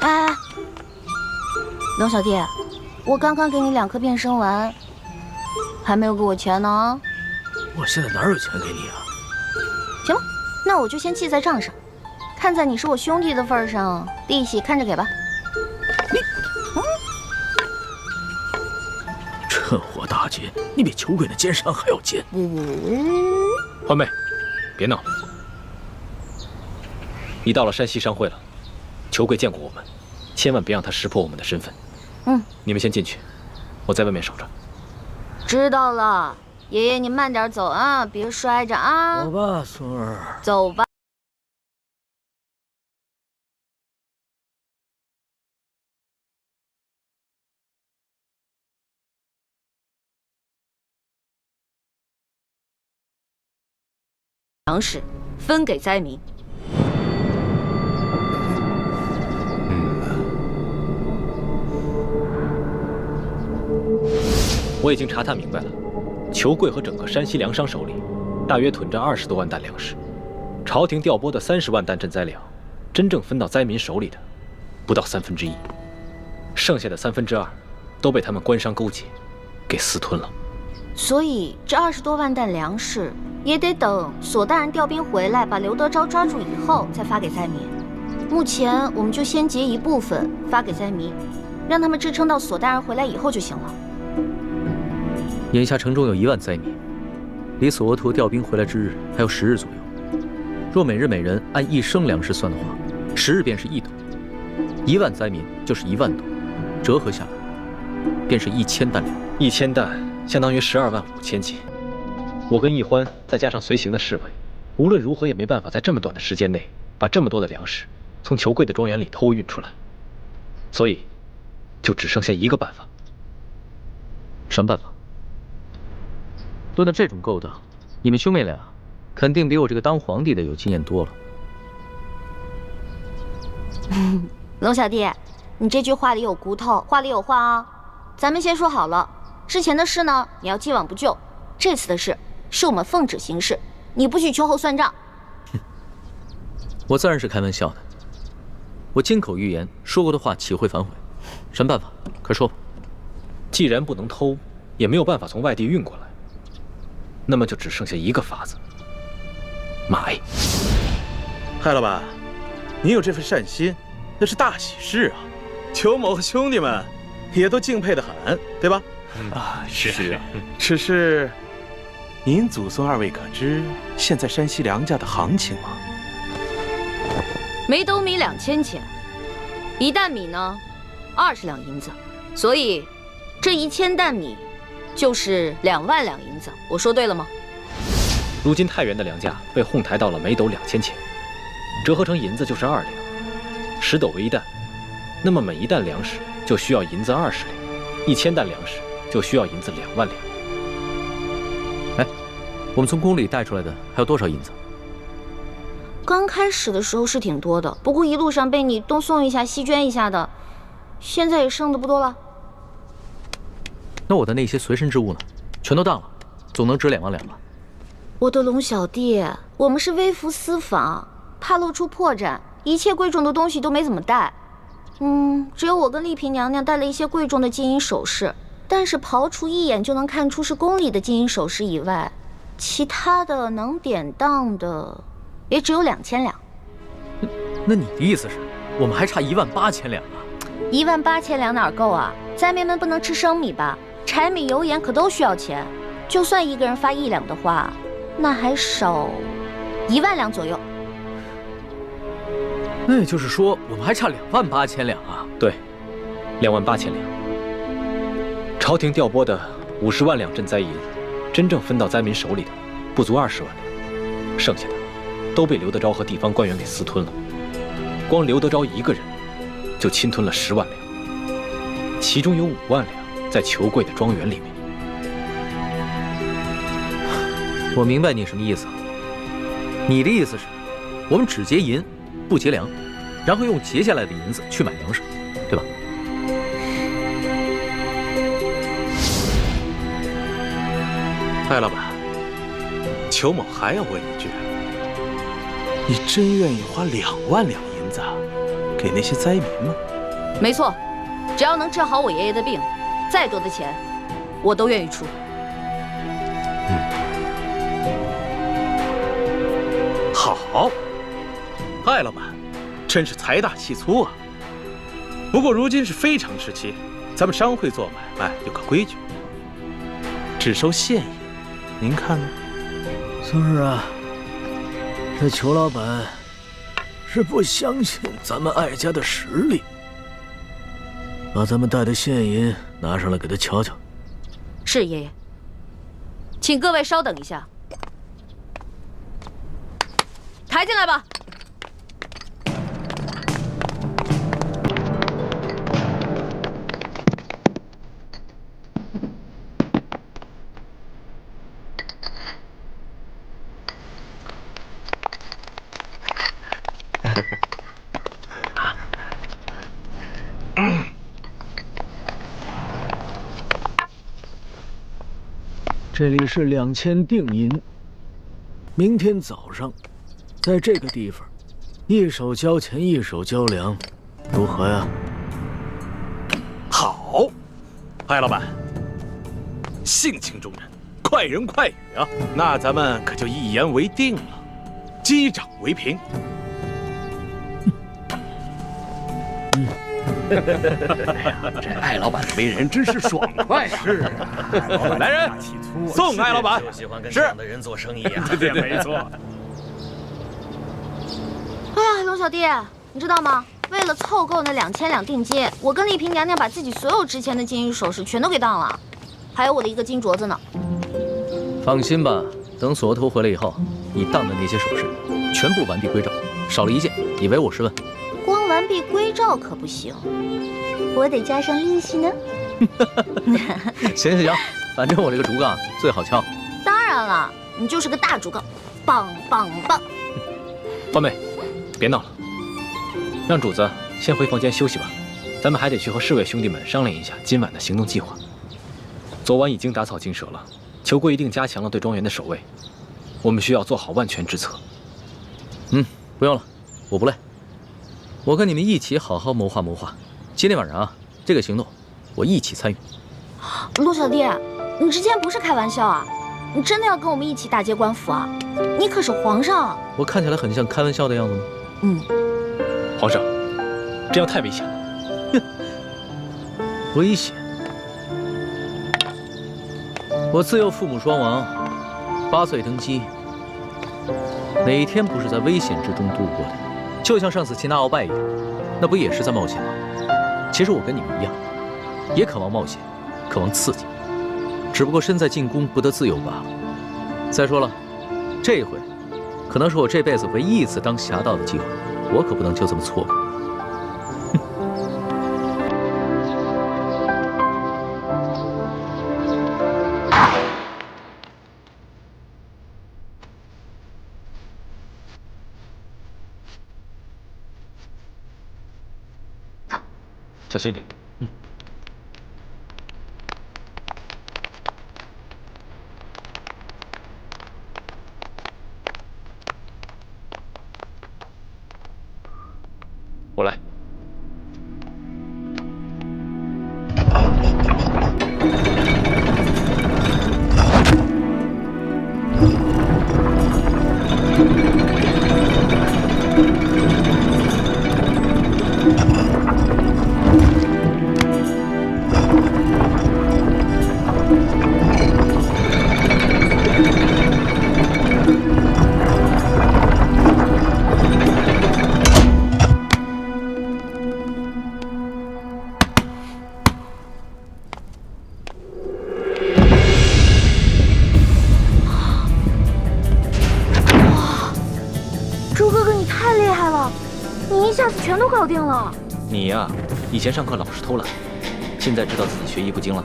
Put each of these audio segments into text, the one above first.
哎，龙小弟，我刚刚给你2颗变身丸，还没有给我钱呢。我现在哪有钱给你啊？行吧，那我就先记在账上。看在你是我兄弟的份上，利息看着给吧。趁火打劫，你比球鬼的奸商还要奸。欢妹，别闹了。你到了山西商会了，球贵见过我们，千万别让他识破我们的身份。你们先进去，我在外面守着。知道了，爷爷你慢点走啊，别摔着啊。走吧，孙儿。走吧。粮食分给灾民。我已经查探明白了，裘贵和整个山西粮商手里，大约囤着20多万担粮食。朝廷调拨的30万担赈灾粮，真正分到灾民手里的，不到1/3，剩下的2/3都被他们官商勾结，给私吞了。所以这20多万担粮食，也得等索大人调兵回来，把刘德昭抓住以后，再发给灾民。目前我们就先结一部分发给灾民，让他们支撑到索大人回来以后就行了。眼下城中有1万灾民，离索额图调兵回来之日还有10日左右。若每日每人按1升粮食算的话，10日便是1斗，1万灾民就是1万斗，折合下来便是1000担粮。1000担相当于12万5千斤。我跟易欢再加上随行的侍卫，无论如何也没办法在这么短的时间内把这么多的粮食从裘贵的庄园里偷运出来，所以就只剩下一个办法。什么办法？论到这种勾当，你们兄妹俩肯定比我这个当皇帝的有经验多了。龙小弟，你这句话里有骨头，话里有话啊。咱们先说好了，之前的事呢，你要既往不咎。这次的事是我们奉旨行事，你不许秋后算账。我自然是开玩笑的，我金口玉言说过的话岂会反悔？什么办法？快说吧。既然不能偷，也没有办法从外地运过来，那么就只剩下一个法子：买。嗨，老板，您有这份善心，那是大喜事啊！裘某和兄弟们也都敬佩得很，对吧？是啊。只是，您祖孙2位可知现在山西粮价的行情吗？每斗米2000钱，1担米呢20两银子，所以这1000担米就是2万两银子。我说对了吗？如今太原的粮价被哄抬到了每斗2000钱，折合成银子就是2两，10斗为1担，那么每1担粮食就需要银子20两，1000担粮食就需要银子2万两。哎，我们从宫里带出来的还有多少银子？刚开始的时候是挺多的，不过一路上被你东送一下西捐一下的，现在也剩的不多了。那我的那些随身之物呢？全都当了，总能值2万两吧？我的龙小弟，我们是微服私访，怕露出破绽，一切贵重的东西都没怎么带。只有我跟丽嫔娘娘带了一些贵重的金银首饰，但是刨除一眼就能看出是宫里的金银首饰以外，其他的能典当的也只有2000两。那你的意思是，我们还差18000两啊？18000两哪够啊？灾民们不能吃生米吧？柴米油盐可都需要钱，就算一个人发1两的话，那还少1万两左右。那也就是说，我们还差28000两啊？对，28000两。朝廷调拨的50万两赈灾银，真正分到灾民手里的不足20万两，剩下的都被刘德昭和地方官员给私吞了。光刘德昭一个人就侵吞了10万两，其中有5万两在裘贵的庄园里面。我明白你什么意思了。你的意思是，我们只结银，不结粮，然后用结下来的银子去买粮食，对吧？艾老板，裘某还要问一句，你真愿意花2万两银银子给那些灾民吗？没错，只要能治好我爷爷的病，再多的钱我都愿意出。好，艾老板，真是财大气粗啊。不过如今是非常时期，咱们商会做买卖有个规矩，只收现银，您看呢？是啊，这裘老板是不相信咱们艾家的实力。把咱们带的现银拿上来给他瞧瞧。是爷爷，请各位稍等一下，抬进来吧。这里是2000定银，明天早上，在这个地方，一手交钱一手交粮，如何呀？好，艾老板，性情中人，快人快语啊！那咱们可就一言为定了，击掌为凭。这艾老板为人真是爽快啊！是啊，来人，送艾老板。就喜欢跟这样的人做生意啊！对，没错。哎呀，龙小弟，你知道吗？为了凑够那2000两定金，我跟丽萍娘娘把自己所有值钱的金银首饰全都给当了，还有我的一个金镯子呢。放心吧，等锁头回来以后，你当的那些首饰全部完璧归赵，少了一件，你唯我是问。光完璧归赵可不行，我得加上利息呢。行，反正我这个竹杠最好敲。当然了，你就是个大竹杠，棒棒棒！方妹，别闹了，让主子先回房间休息吧。咱们还得去和侍卫兄弟们商量一下今晚的行动计划。昨晚已经打草惊蛇了，裘贵一定加强了对庄园的守卫，我们需要做好万全之策。不用了，我不累。我跟你们一起好好谋划谋划。今天晚上啊，这个行动我一起参与。陆小弟，你之前不是开玩笑啊？你真的要跟我们一起打劫官府啊？你可是皇上。我看起来很像开玩笑的样子吗？皇上，这样太危险了。危险？我自幼父母双亡，8岁登基，哪一天不是在危险之中度过的？就像上次擒拿鳌拜一样，那不也是在冒险吗？其实我跟你们一样，也渴望冒险，渴望刺激，只不过身在禁宫不得自由罢了。再说了，这回可能是我这辈子唯一一次当侠盗的机会，我可不能就这么错过。小心点。我来。全都搞定了。你呀，以前上课老是偷懒，现在知道自己学艺不精了。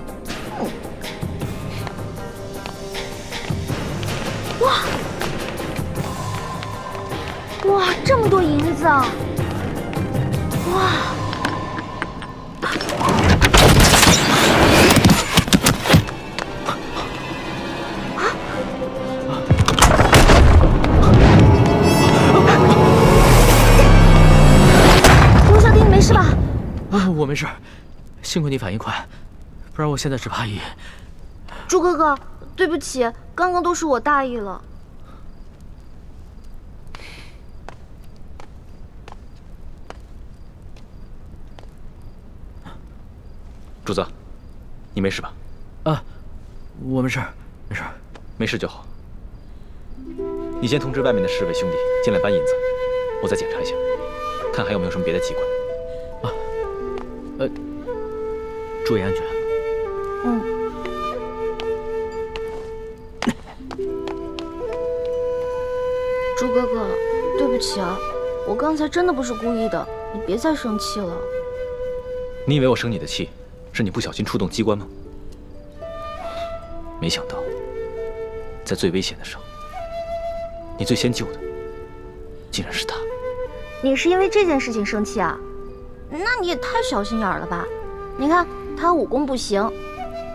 哇，这么多银子啊！哇！我没事，幸亏你反应快，不然我现在只怕已……猪哥哥，对不起，刚刚都是我大意了。主子，你没事吧？啊，我没事，没事，没事就好。你先通知外面的侍卫兄弟进来搬银子，我再检查一下，看还有没有什么别的机关。注意安全。嗯。猪哥哥，对不起啊，我刚才真的不是故意的，你别再生气了。你以为我生你的气，是你不小心触动机关吗？没想到，在最危险的时候，你最先救的，竟然是他。你是因为这件事情生气啊？那你也太小心眼了吧？你看他武功不行，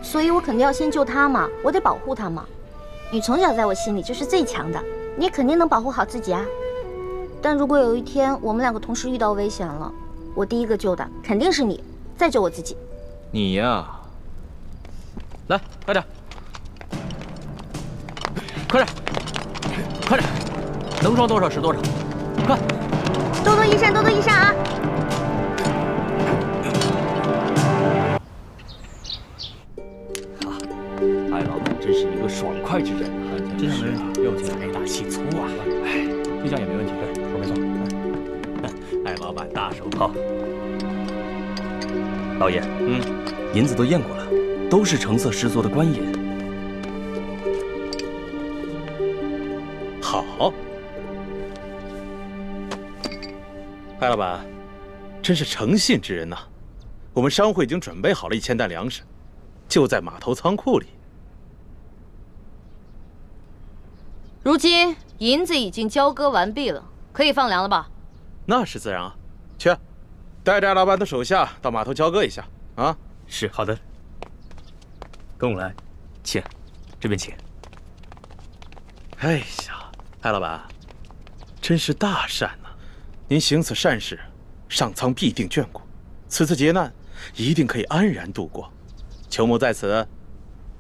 所以我肯定要先救他嘛，我得保护他嘛。你从小在我心里就是最强的，你也肯定能保护好自己啊。但如果有一天我们两个同时遇到危险了，我第一个救的肯定是你，再救我自己。你呀，来，快点，快点，快点，能装多少是多少，快！多多益善，多多益善啊！艾老板真是一个爽快之人啊！这样没问题，又财大气粗啊！哎，这样也没问题，对，说没错。艾老板大手好。老爷，银子都验过了，都是成色石做的官银。好，艾老板，真是诚信之人呐！我们商会已经准备好了1000担粮食，就在码头仓库里。如今银子已经交割完毕了，可以放粮了吧？那是自然啊，去，带着艾老板的手下到码头交割一下啊。是，好的。跟我来，请，这边请。哎呀，艾老板，真是大善呐！您行此善事，上苍必定眷顾，此次劫难一定可以安然度过。裘某在此，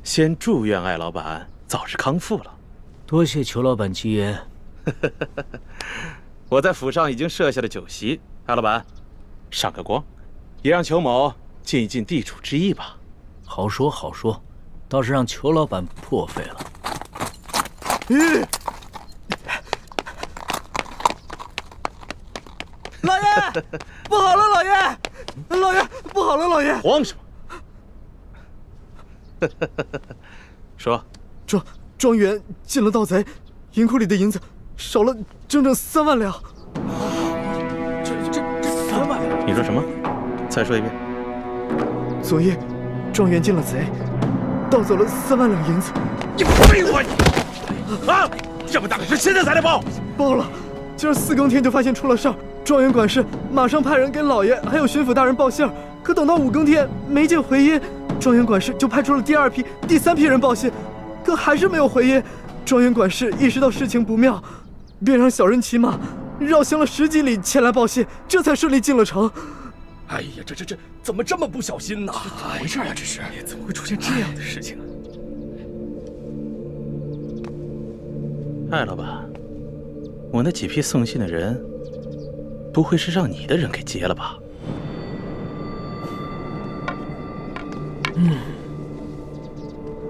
先祝愿艾老板早日康复了。多谢裘老板吉言。我在府上已经设下了酒席，艾老板，上个光，也让裘某尽一尽地主之谊吧。好说好说，倒是让裘老板破费了。老爷，不好了，老爷，老爷，不好了，老爷！慌什么？说，庄园进了盗贼，银库里的银子少了整整3万两。这3万两？你说什么？再说一遍。昨夜，庄园进了贼，盗走了3万两银子。你废话你！啊！这么大的事，现在才来报？报了，今儿4更天就发现出了事儿。庄园管事马上派人给老爷还有巡抚大人报信儿，可等到5更天没见回音，庄园管事就派出了第2批、第3批人报信，可还是没有回音。庄园管事意识到事情不妙，便让小人骑马绕行了10几里前来报信，这才顺利进了城。哎呀，这怎么这么不小心呢？怎么回事啊？这是怎么会出现这样的事情啊？艾老板，我那几批送信的人，不会是让你的人给劫了吧？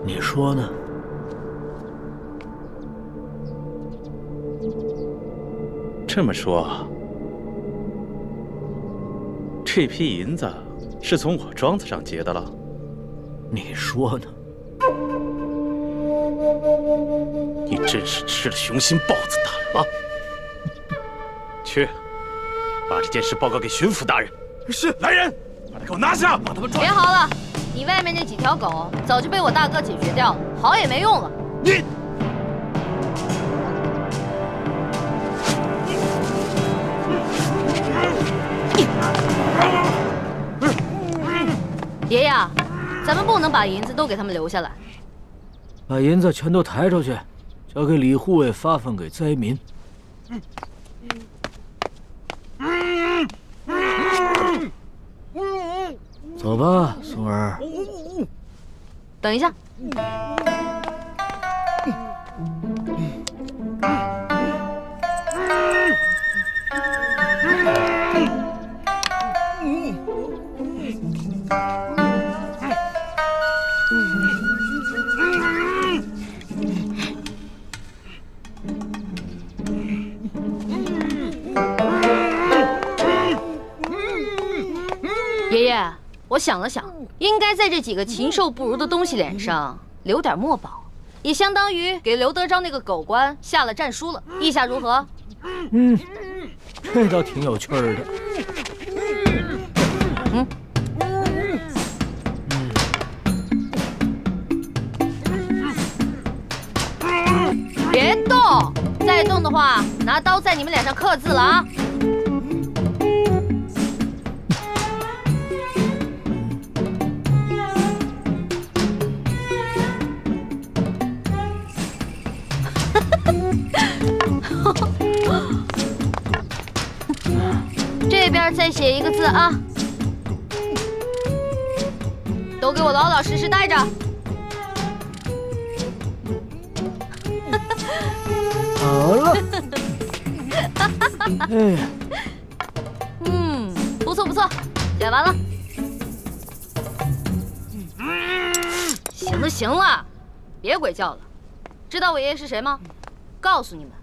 你说呢？这么说，这批银子是从我庄子上劫的了？你说呢？你真是吃了雄心豹子胆了！去，把这件事报告给巡抚大人。是，来人，把他给我拿下！把他们抓！别嚎了，你外面那几条狗早就被我大哥解决掉了，嚎也没用了。你。爷爷，咱们不能把银子都给他们留下来。把银子全都抬出去，交给李护卫发放给灾民。走吧，松儿。等一下。爷爷，我想了想，应该在这几个禽兽不如的东西脸上留点墨宝，也相当于给刘德昭那个狗官下了战书了。意下如何？这倒挺有趣儿的。别动！再动的话，拿刀在你们脸上刻字了啊！这边再写一个字啊！都给我老老实实待着。好了。哎，不错不错，写完了。行了行了，别鬼叫了。知道我爷爷是谁吗？告诉你们，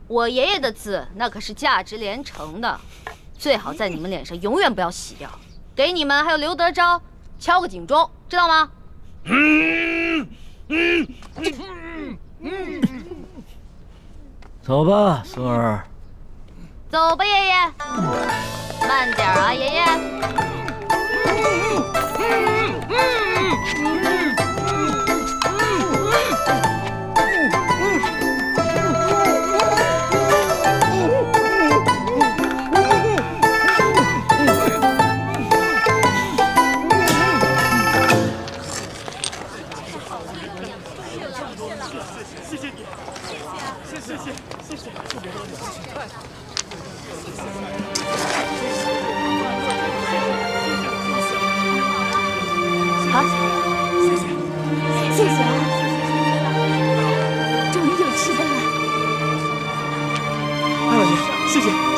我爷爷的字那可是价值连城的，最好在你们脸上永远不要洗掉，给你们还有刘德昭敲个警钟，知道吗？走吧，松儿。走吧，爷爷。慢点啊，爷爷。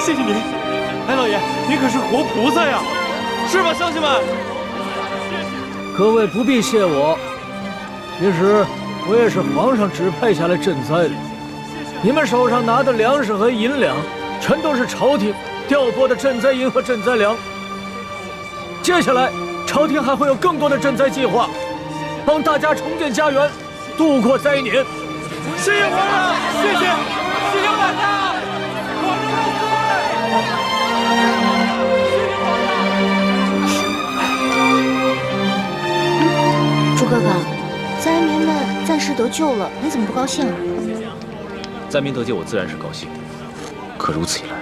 谢谢您，哎，老爷，您可是活菩萨呀，是吧，乡亲们？各位不必谢我，其实我也是皇上指派下来赈灾的。你们手上拿的粮食和银两，全都是朝廷调拨的赈灾银和赈灾粮。接下来，朝廷还会有更多的赈灾计划，帮大家重建家园，度过灾年。谢谢皇上，谢谢大家。猪哥哥，灾民们暂时得救了，你怎么不高兴啊？灾民得救，我自然是高兴。可如此一来，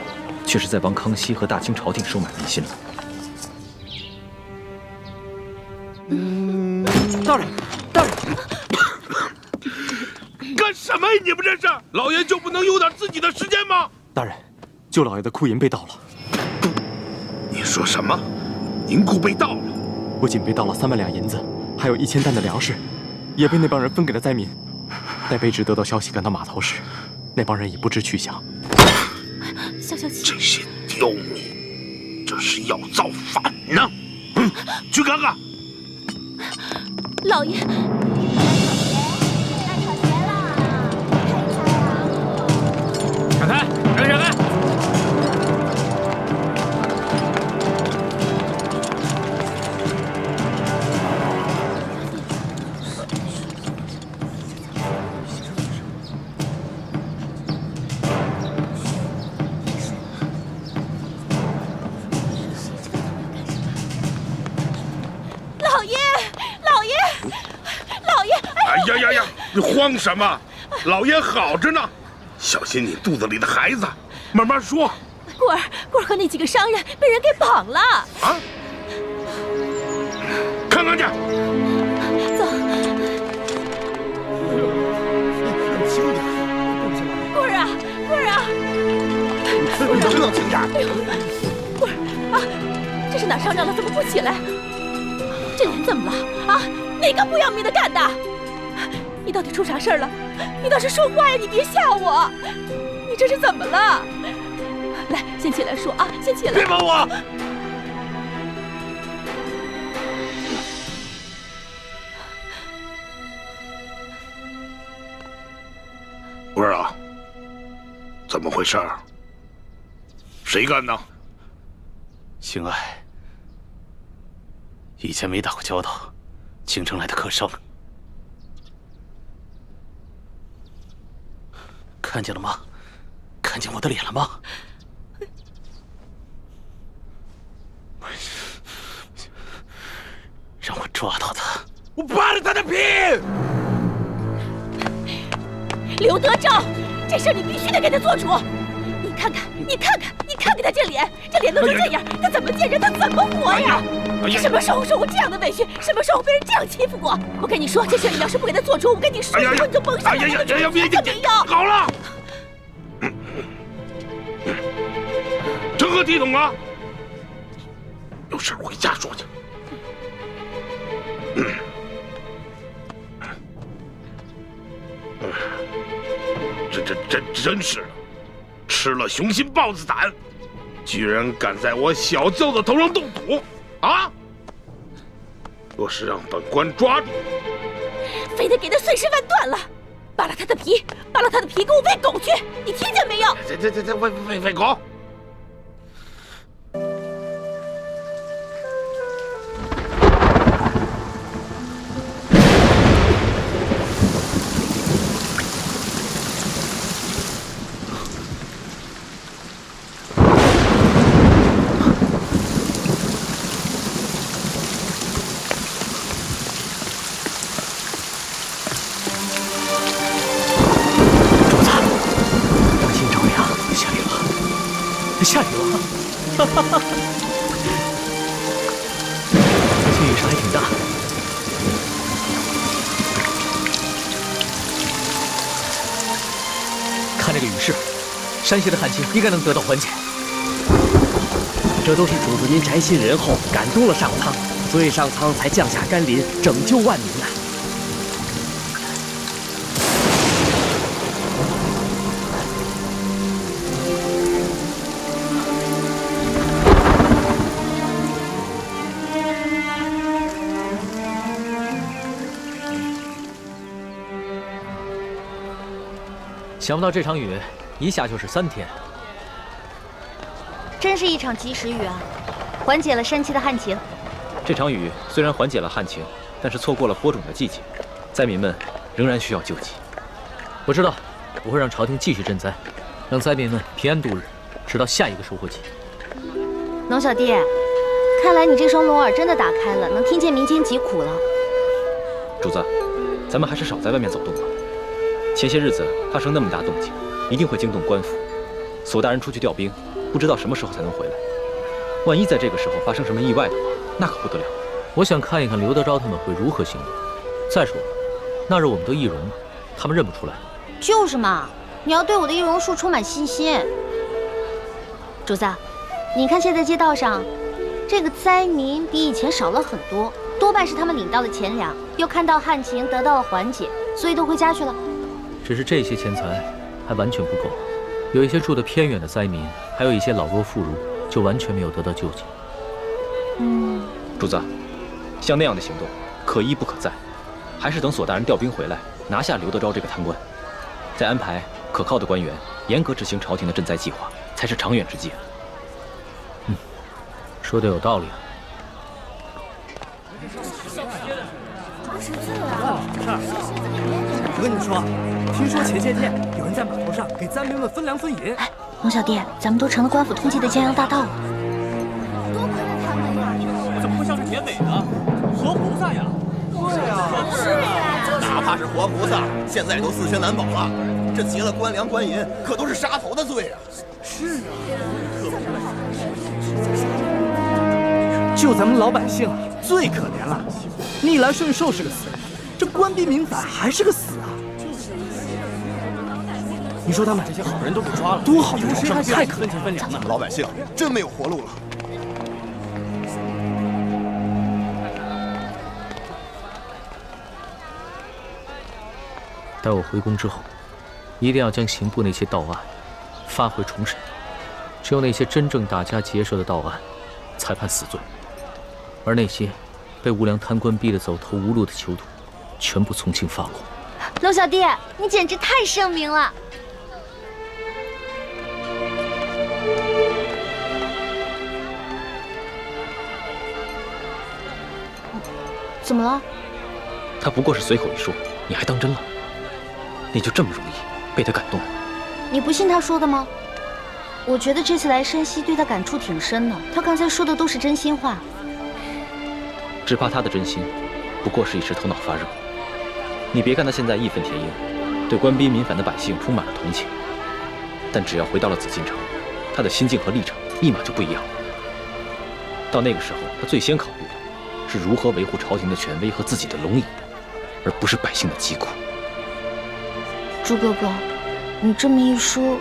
却是在帮康熙和大清朝廷收买民心了。大人，干什么呀？你们这是？老爷就不能有点自己的时间吗？大人，舅老爷的库银被盗了。你说什么？银库被盗了？不仅被盗了3万两银子，还有1000担的粮食，也被那帮人分给了灾民。待卑职得到消息赶到码头时，那帮人已不知去向。消消气！这些刁民，这是要造反呢！去看看。老爷。闪开！闪开！呀！你慌什么？老爷好着呢，小心你肚子里的孩子，慢慢说。棍儿和那几个商人被人给绑了。啊！看看去。走。棍儿啊！你冷静点。棍儿啊！这是哪上着了？怎么不起来？这脸怎么了啊？哪个不要命的干的？你到底出啥事儿了？你倒是说话呀！你别吓我！你这是怎么了？来，先起来说啊，先起来！别碰我！文儿啊，怎么回事？谁干的？星爱，以前没打过交道，京城来的客生。看见了吗？看见我的脸了吗？让我抓到他！我扒了他的皮！刘德昭，这事你必须得给他做主。你看看，你看看，你看看他这脸，这脸都成这样，他怎么见人？他怎么活呀？你什么时候受过这样的委屈？什么时候被人这样欺负过？我跟你说，这事你要是不给他做主，我跟你说，以后你就甭想来了。别没有。好了，成何体统啊！有事回家说去。这真是的，吃了雄心豹子胆，居然敢在我小舅子头上动土啊！若是让本官抓住，非得给他碎尸万段了，扒了他的皮，扒了他的皮，给我喂狗去！你听见没有？这喂狗！下雨了，哈哈哈！最近雨势还挺大。看这个雨势，山西的旱情应该能得到缓解。这都是主子您宅心仁厚，感动了上苍，所以上苍才降下甘霖，拯救万民呐。想不到这场雨一下就是3天，真是一场及时雨啊，缓解了山区的旱情。这场雨虽然缓解了旱情，但是错过了播种的季节，灾民们仍然需要救济。我知道，我会让朝廷继续赈灾，让灾民们平安度日，直到下一个收获季。龙小弟，看来你这双聋耳真的打开了，能听见民间疾苦了。主子，咱们还是少在外面走动吧。前些日子发生那么大动静，一定会惊动官府。索大人出去调兵，不知道什么时候才能回来。万一在这个时候发生什么意外的话，那可不得了。我想看一看刘德昭他们会如何行动。再说了，那日我们都易容，他们认不出来。就是嘛，你要对我的易容术充满信心。主子，你看现在街道上，这个灾民比以前少了很多，多半是他们领到了钱粮，又看到旱情得到了缓解，所以都回家去了。只是这些钱财还完全不够，有一些住得偏远的灾民，还有一些老弱妇孺，就完全没有得到救济。主子，像那样的行动，可一不可再，还是等索大人调兵回来，拿下刘德昭这个贪官，再安排可靠的官员，严格执行朝廷的赈灾计划，才是长远之计。说的有道理啊。我跟你说，听说前些天有人在码头上给灾民们分粮分银。哎，龙小弟，咱们都成了官府通缉的江洋大盗了。多亏了他们呀！怎么会像是田美呢？活菩萨呀！对呀，是呀，哪怕是活菩萨，现在也都自身难保了。这劫了官粮官银，可都是杀头的罪啊！是啊，就咱们老百姓最可怜了，逆来顺受是个死，这官逼民反还是个死啊！你说他们这些好人都被抓了，多好的众生，太可怜分粮了。咱们老百姓真没有活路了。待我回宫之后，一定要将刑部那些盗案发回重审，只有那些真正打家劫舍的盗案，才判死罪，而那些被无良贪官逼得走投无路的囚徒，全部从轻发落。龙小弟，你简直太圣明了！怎么了？他不过是随口一说，你还当真了？你就这么容易被他感动了？你不信他说的吗？我觉得这次来山西对他感触挺深的，他刚才说的都是真心话。只怕他的真心不过是一时头脑发热。你别看他现在义愤填膺，对官逼民反的百姓充满了同情，但只要回到了紫禁城，他的心境和立场立马就不一样了。到那个时候，他最先考虑的是如何维护朝廷的权威和自己的龙椅，而不是百姓的疾苦。朱哥哥，你这么一说，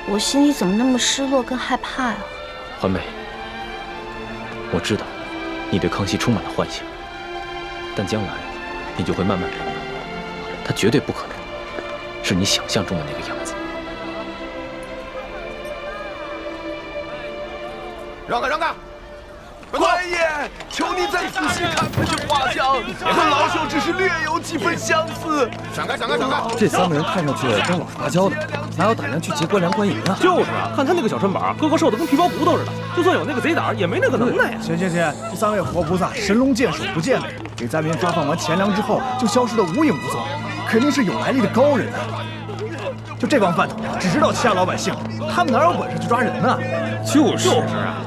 我心里怎么那么失落跟害怕呀？环梅，我知道你对康熙充满了幻想，但将来你就会慢慢明白，他绝对不可能是你想象中的那个样子。让开，让开！官爷，求你再仔细看看这画像，和老朽只是略有几分相似。闪开，闪开，闪开！这3个人看上去跟老实巴交的，哪有胆量去劫官粮官银啊？就是啊，看他那个小身板，个个瘦的跟皮包骨头似的，就算有那个贼胆，也没那个能耐呀。行，这3位活菩萨神龙见首不见尾，给灾民发放完钱粮之后就消失得无影无踪，肯定是有来历的高人啊！就这帮饭桶，只知道欺压老百姓，他们哪有本事去抓人呢？就是啊。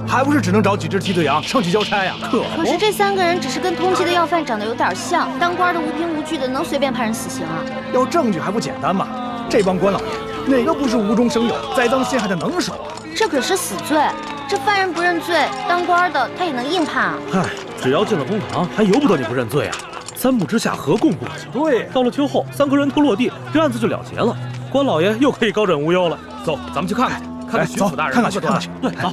还不是只能找几只替罪羊上去交差呀？可是这3个人只是跟通缉的要犯长得有点像，当官的无凭无据的，能随便判人死刑啊？要证据还不简单吗？这帮官老爷哪个不是无中生有、栽赃陷害的能手啊？这可是死罪，这犯人不认罪，当官的他也能硬判啊？嗨，只要进了公堂，还由不得你不认罪啊！3目之下，何共过刑？对，到了秋后，3个人头落地，这案子就了结了，官老爷又可以高枕无忧了。走，咱们去看看，看看巡抚大人。看看去，看看去。对，走。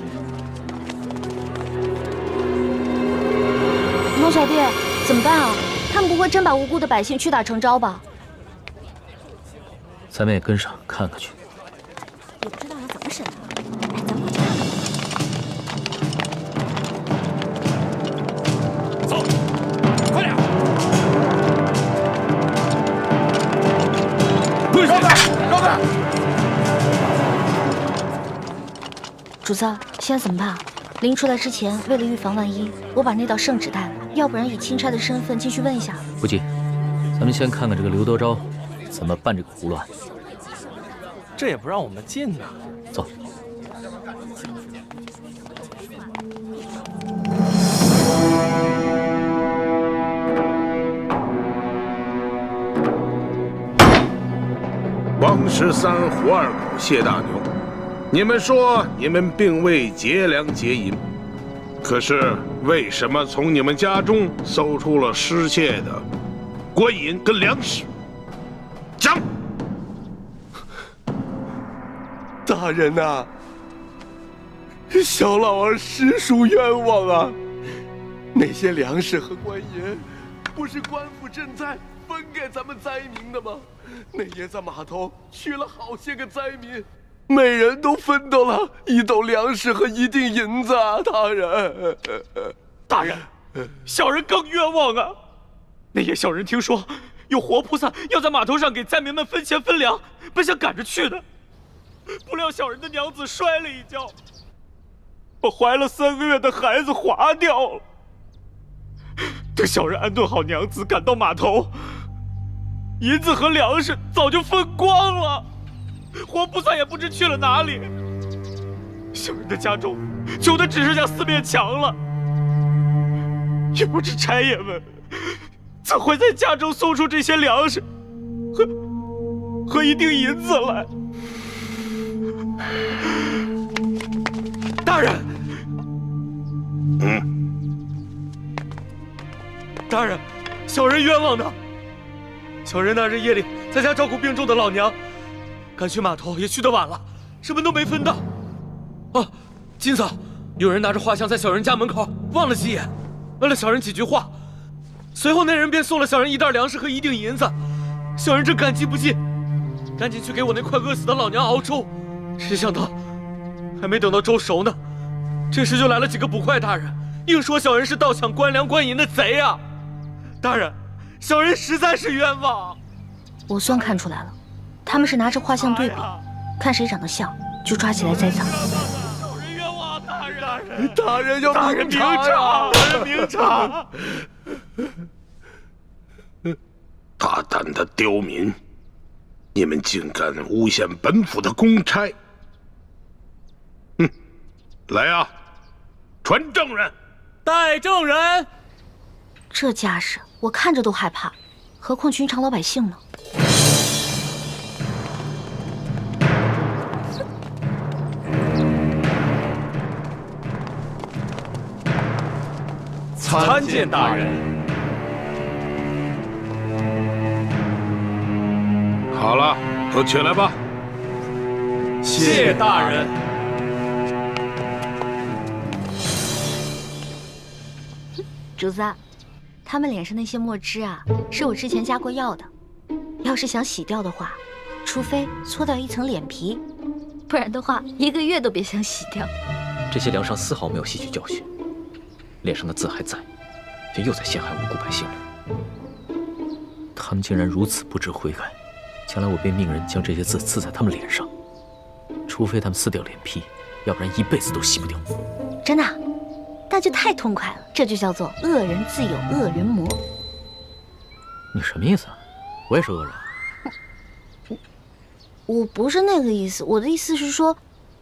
龙小弟，怎么办啊？他们不会真把无辜的百姓屈打成招吧？咱们也跟上看看去。也不知道要怎么审啊！来，咱们走，快点！跪下！让开！主子，现在怎么办？临出来之前，为了预防万一，我把那道圣旨带了，要不然以钦差的身份进去问一下。不急，咱们先看看这个刘德昭怎么办这个葫芦案。这也不让我们进呐！走。王13、胡二狗、谢大牛，你们说你们并未劫粮劫银，可是为什么从你们家中搜出了失窃的官银跟粮食？讲。大人呐，小老儿实属冤枉啊！那些粮食和官银，不是官府赈灾分给咱们灾民的吗？那夜在码头取了好些个灾民，每人都分到了1斗粮食和1锭银子啊！大人，大人，小人更冤枉啊！那夜小人听说有活菩萨要在码头上给灾民们分钱分粮，本想赶着去的。不料小人的娘子摔了一跤，把怀了3个月的孩子划掉了。等小人安顿好娘子，赶到码头，银子和粮食早就分光了，活菩萨也不知去了哪里。小人的家中穷的只剩下4面墙了，也不知差爷们怎会在家中送出这些粮食和1锭银子来。大人，大人，小人冤枉的。小人那日夜里在家照顾病重的老娘，赶去码头也去得晚了，什么都没分到。啊，今早有人拿着画像在小人家门口望了几眼，问了小人几句话，随后那人便送了小人1袋粮食和1锭银子，小人这感激不尽，赶紧去给我那快饿死的老娘熬粥。谁想到，还没等到粥熟呢，这时就来了几个捕快大人，硬说小人是盗抢官粮官银的贼啊！大人，小人实在是冤枉。我算看出来了，他们是拿着画像对比，看谁长得像就抓起来栽赃。小人冤枉，大人！大人要大人明察！大人明察！大胆的刁民，你们竟敢诬陷本府的公差！来啊，传证人！带证人！这架势，我看着都害怕，何况寻常老百姓呢？参见大人。好了，都起来吧。谢大人。主子，他们脸上那些墨汁啊，是我之前加过药的。要是想洗掉的话，除非搓掉一层脸皮，不然的话1个月都别想洗掉。这些梁上丝毫没有吸取教训，脸上的字还在，却又在陷害无辜百姓了。他们竟然如此不知悔改，将来我便命人将这些字刺在他们脸上，除非他们撕掉脸皮，要不然一辈子都洗不掉。真的？那就太痛快了，这就叫做恶人自有恶人磨。你什么意思啊？我也是恶人。我不是那个意思，我的意思是说，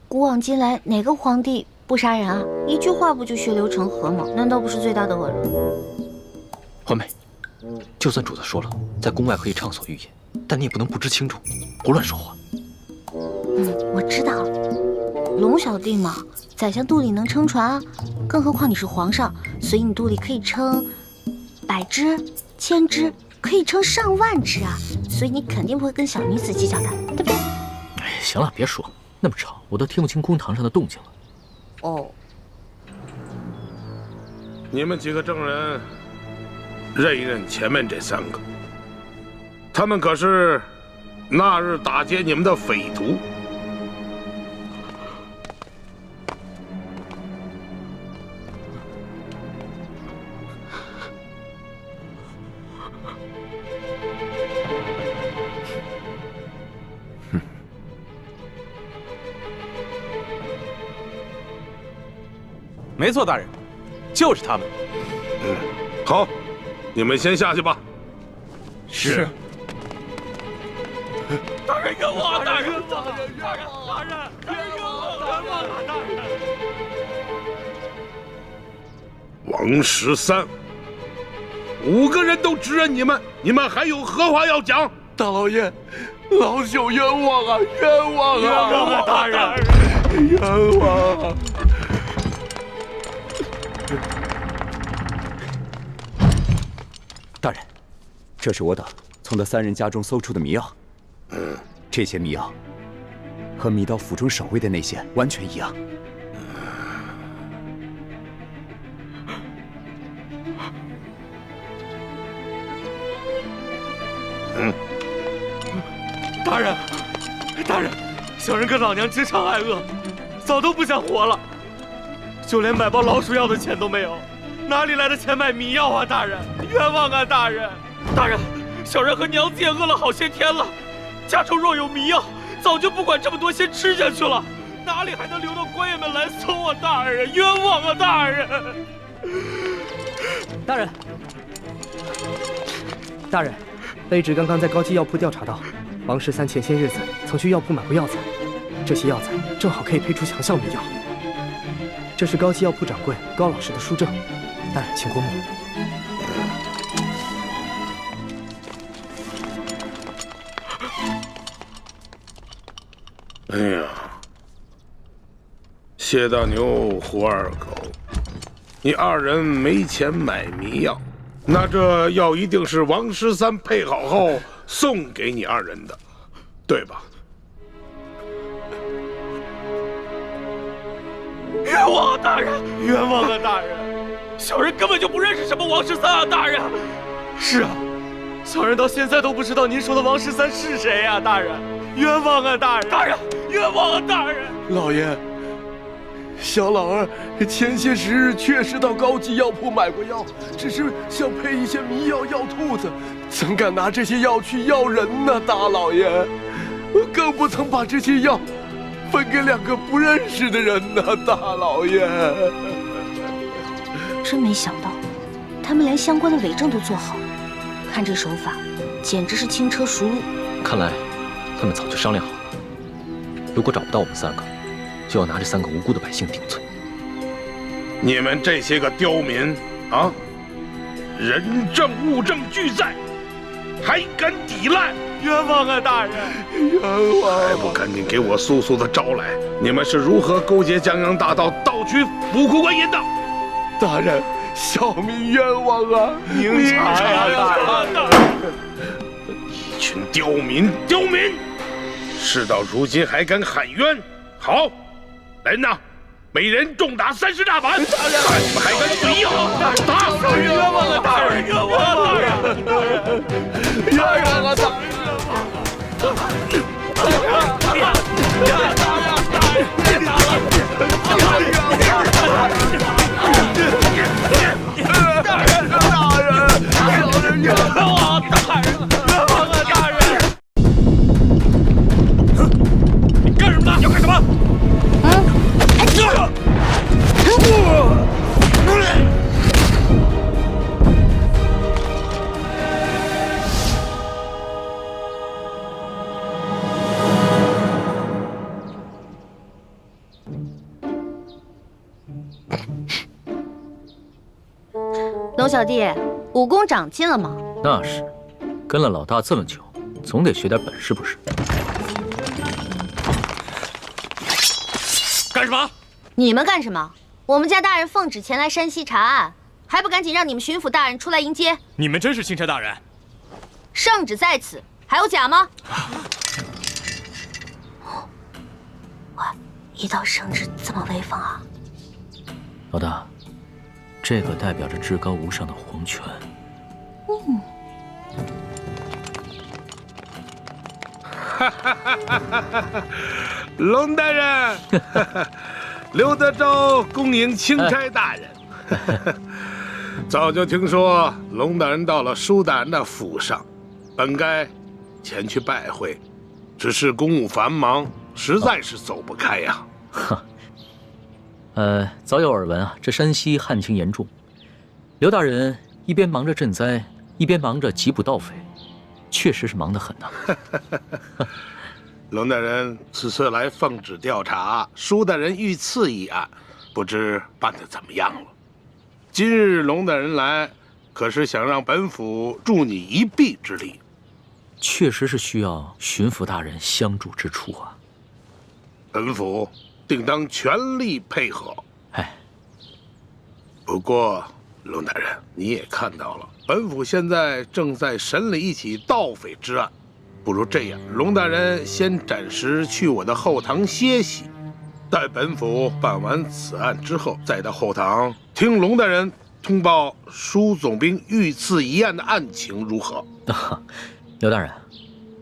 古往今来哪个皇帝不杀人啊？一句话不就血流成河吗？难道不是最大的恶人？环妹，就算主子说了，在宫外可以畅所欲言，但你也不能不知轻重，胡乱说话。我知道了。龙小弟嘛，宰相肚里能撑船啊，更何况你是皇上，所以你肚里可以撑100只、1000只，可以撑上万只啊，所以你肯定不会跟小女子计较的，对不对？哎，行了，别说那么吵，我都听不清公堂上的动静了。哦，你们几个证人，认一认前面这3个，他们可是那日打劫你们的匪徒。没错，大人，就是他们。好，你们先下去吧。是。大人冤枉！大人冤枉！大人冤枉！大人冤枉！大人！王13，5个人都指认你们，你们还有何话要讲？大老爷，老朽冤枉啊！冤枉啊！冤枉啊！大人，冤枉啊！大人，这是我等从那3人家中搜出的迷药。这些迷药和密刀府中守卫的那些完全一样。大人，大人，小人跟老娘直肠挨饿，早都不想活了，就连买包老鼠药的钱都没有，哪里来的钱买迷药啊？大人，冤枉啊！大人，大人，小人和娘子也饿了好些天了，家中若有迷药，早就不管这么多，先吃下去了，哪里还能留到官员们来搜啊？大人，冤枉啊！大人，大人，大人，卑职刚刚在高级药铺调查到，王13前些日子曾去药铺买过药材，这些药材正好可以配出强效迷药。这是高级药铺掌柜高老师的书证，大人请过目。哎呀，谢大牛、胡二狗，你2人没钱买迷药，那这药一定是王13配好后送给你2人的，对吧？冤枉啊！大人，冤枉啊！大人，小人根本就不认识什么王13啊！大人，是啊，小人到现在都不知道您说的王13是谁呀，大人，冤枉啊，大人！大人，冤枉啊，大人！老爷，小老儿前些时日确实到高级药铺买过药，只是想配一些迷药药兔子，怎敢拿这些药去药人呢？大老爷，我更不曾把这些药分给2个不认识的人呢，大老爷。真没想到，他们连相关的伪证都做好了。看这手法，简直是轻车熟路。看来他们早就商量好了，如果找不到我们3个，就要拿这3个无辜的百姓顶罪。你们这些个刁民啊，人证物证俱在，还敢抵赖？冤枉啊，大人！冤枉！还不赶紧给我速速的招来！你们是如何勾结江洋大盗，盗取府库官银的？大人，小民冤枉啊！明察呀，大人！一群刁民，刁民！事到如今还敢喊冤？好，来人呐！每人重打30大板！看你们还敢随意！打！冤枉啊，大人！冤枉啊，大人！冤枉啊，大人！你干什么呢？要干什么？龙小弟，武功长进了吗？那是，跟了老大这么久，总得学点本事不是？干什么？你们干什么？我们家大人奉旨前来山西查案，还不赶紧让你们巡抚大人出来迎接？你们真是钦差大人？圣旨在此，还有假吗？哇，一道圣旨这么威风啊！老大，这个代表着至高无上的皇权。龙大人，刘德昭恭迎钦差大人。早就听说龙大人到了舒大人的府上，本该前去拜会，只是公务繁忙，实在是走不开呀。早有耳闻啊，这山西旱情严重，刘大人一边忙着赈灾，一边忙着缉捕盗匪，确实是忙得很呐。龙大人此次来奉旨调查舒大人遇刺一案，不知办得怎么样了？今日龙大人来，可是想让本府助你一臂之力？确实是需要巡抚大人相助之处啊。本府定当全力配合。哎，不过龙大人，你也看到了，本府现在正在审理一起盗匪之案。不如这样，龙大人先暂时去我的后堂歇息，待本府办完此案之后，再到后堂听龙大人通报舒总兵遇刺一案的案情如何？刘大人，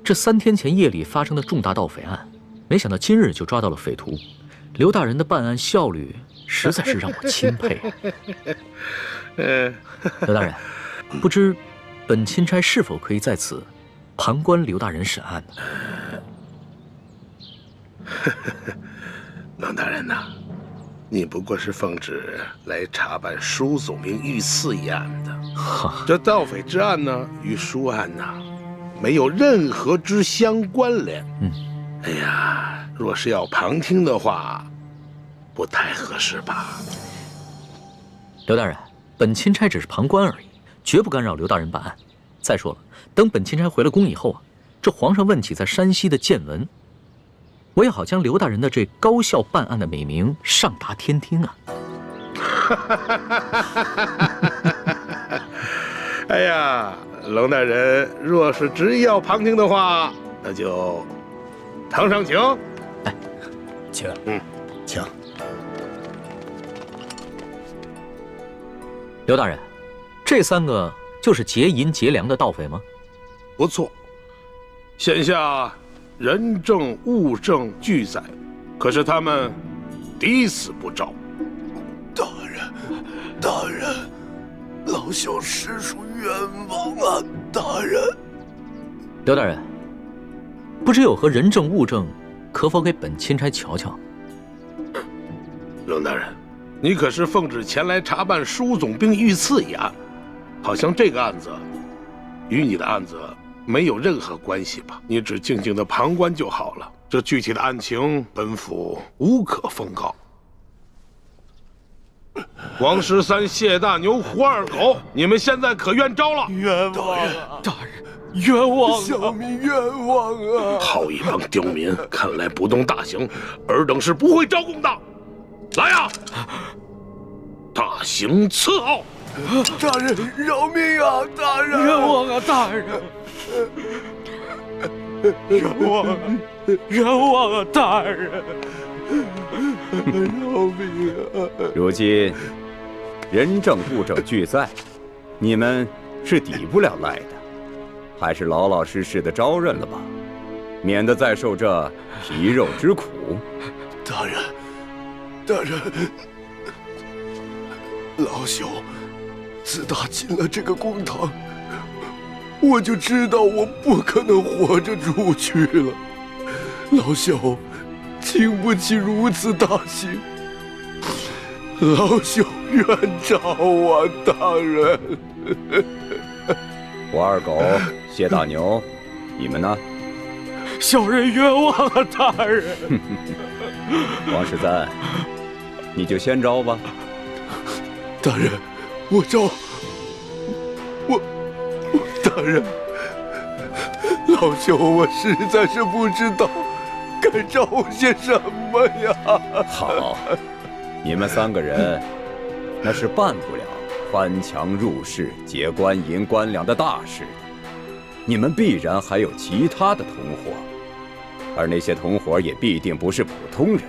这3天前夜里发生的重大盗匪案，没想到今日就抓到了匪徒，刘大人的办案效率实在是让我钦佩。刘大人，不知本钦差是否可以在此旁观刘大人审案呢？龙大人呐，你不过是奉旨来查办舒总兵遇刺一案的，这盗匪之案呢，与舒案呐，没有任何之相关联。哎呀，若是要旁听的话，不太合适吧？刘大人，本钦差只是旁观而已，绝不干扰刘大人办案。再说了，等本钦差回了宫以后啊，这皇上问起在山西的见闻，我也好将刘大人的这高效办案的美名上达天听啊！哎呀，龙大人若是执意要旁听的话，那就堂上请。哎，请。请。刘大人，这3个就是劫银劫粮的盗匪吗？不错。现下人证物证俱在，可是他们抵死不招。大人，老朽实属冤枉啊！大人，刘大人，不知有何人证物证，可否给本钦差瞧瞧？冷大人，你可是奉旨前来查办舒总兵遇刺一案，好像这个案子与你的案子没有任何关系吧？你只静静的旁观就好了。这具体的案情，本府无可奉告。王十三、谢大牛、胡二狗，你们现在可愿招了？冤枉啊！大人，冤枉！小民冤枉啊！好一帮刁民，看来不动大刑，尔等是不会招供的。来呀！大刑伺候！大人饶命啊！大人，冤枉啊！大人，冤枉啊！冤枉啊！大人，饶命啊！如今人证物证俱在，你们是抵不了赖的，还是老老实实的招认了吧，免得再受这皮肉之苦。大人，老朽自打进了这个公堂，我就知道我不可能活着出去了。老朽经不起如此大刑，老朽冤招啊！大人，胡二狗、谢大牛，你们呢？小人冤枉啊！大人。王十三，你就先招吧。大人，我招。大人，老朽我实在是不知道该招些什么呀。好，你们3个人那是办不了翻墙入室、劫官银官粮的大事的。你们必然还有其他的同伙，而那些同伙也必定不是普通人。